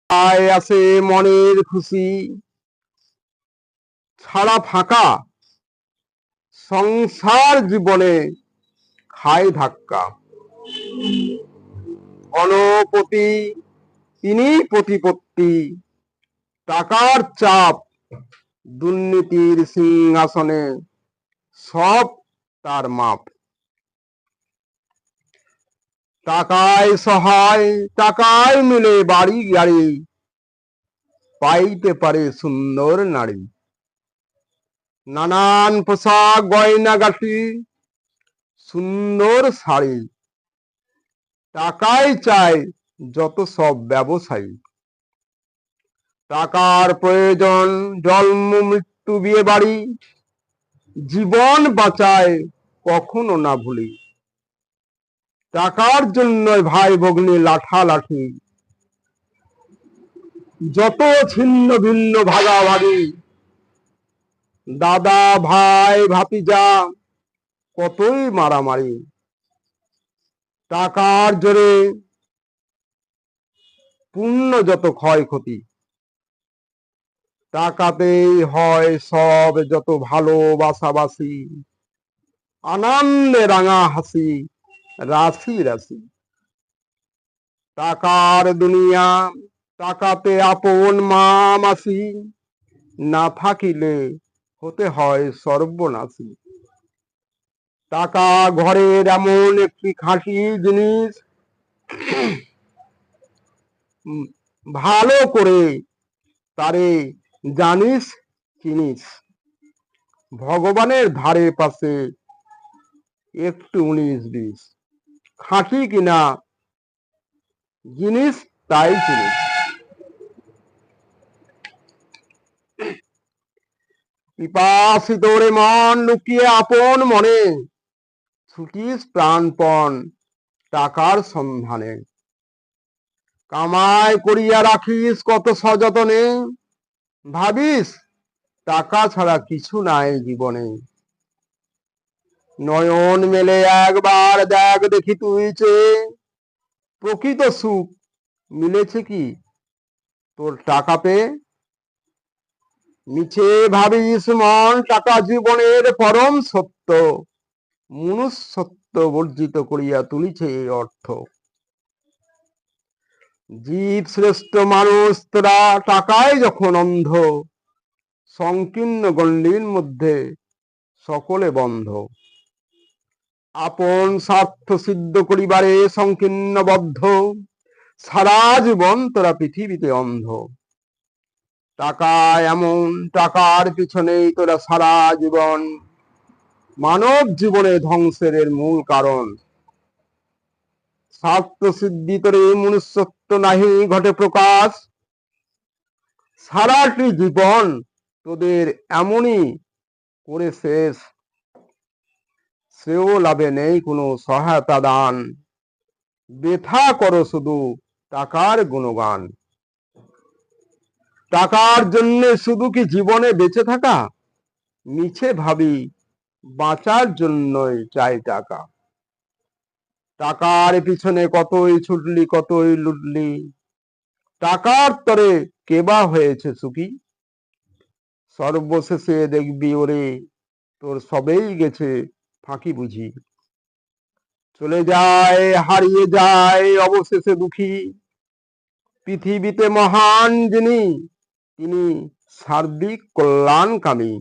আয় আছে মনের খুশি, ছাড়া ফাঁকা সংসার জীবনে খায় ধাক্কা। গণপতি তিনি প্রতিপত্তি, টাকার চাপ দুর্নীতির সিংহাসনে সব তার মাপ। টাকায় সহায়, টাকায় মিলে বাড়ি গাড়ি, পাইতে পারে সুন্দর নারী। নানান পোশাক গয়নাগাটি, সুন্দর শাড়ি, টাকায় চায় যত সব ব্যবসায়ী। টাকার প্রয়োজন জন্ম মৃত্যু বিয়ে বাড়ি, জীবন বাঁচায় কখনো না ভুলি। টাকার জন্য ভাই ভগ্নী লাঠালাঠি, যত ছিন্ন ভিন্ন ভাগাভাগি। দাদা ভাই ভাতিজা কতই মারামারি। টাকার জোরে পূর্ণ যত ক্ষয়ক্ষতি। টাকাতেই হয় সব যত ভালোবাসাবাসি, আনন্দে রাঙা হাসি রাশি রাশি। টাকার দুনিয়া, টাকাতে আপন মা মাসি, না থাকিলে হতে হয় সর্বনাশী। টাকা ঘরের এমন একটি খাঁটি জিনিস, ভালো করে তারে জানিস চিনিস। ভগবানের ধারে পাশে একটু 19-20, খাঁটি কিনা জিনিস তাই চিনিস। পিপাসিত রে মন লুকিয়ে আপন মনে, ছুটিস প্রাণপণ টাকার সন্ধানে। কামাই করিয়া রাখিস কত সযতনে, ভাবিস টাকা ছাড়া কিছু নাই জীবনে। নয়ন মেলে একবার দেখ দেখি তুই চেয়ে, প্রকৃত সুখ মিলেছে কি তোর টাকা পেয়ে। মিছে ভাবিস মন টাকা জীবনের পরম সত্য, মনুষ্যত্ব বর্জিত করিয়া তুলিছে এই অর্থ। জীব শ্রেষ্ঠ মানুষ তোরা টাকায় যখন অন্ধ, সংকীর্ণ গণ্ডির মধ্যে সকলে বন্ধ। আপন স্বার্থ সিদ্ধ করিবারে সংকীর্ণবদ্ধ, সারা জীবন তোরা পৃথিবীতে অন্ধ। টাকা এমন, টাকার পিছনেই তোরা সারা জীবন, মানব জীবনে ধ্বংসের মূল কারণ। স্বার্থ সিদ্ধি তোরে মনুষ্যত্ব নাহি ঘটে প্রকাশ, সারাটি জীবন তোদের এমনই করে শেষ। শ্রেয় লাভে নেই কোনো সহায়তা দান, বৃথা করো শুধু টাকার গুণগান। টাকার জন্য শুধু কি জীবনে বেঁচে থাকা, মিছে ভাবি বাঁচার জন্যই চাই টাকা। টাকার পিছনে কতই ছুটলি কতই লুটলি, টাকার তরে কেবা হয়েছে সুখী। সর্বশেষে দেখবি ওরে তোর সবেই গেছে ফাঁকি বুঝি। চলে যায় হারিয়ে যায় অবশেষে দুঃখী। পৃথিবীতে মহান যিনি তিনি সার্বিক কল্যাণকামী।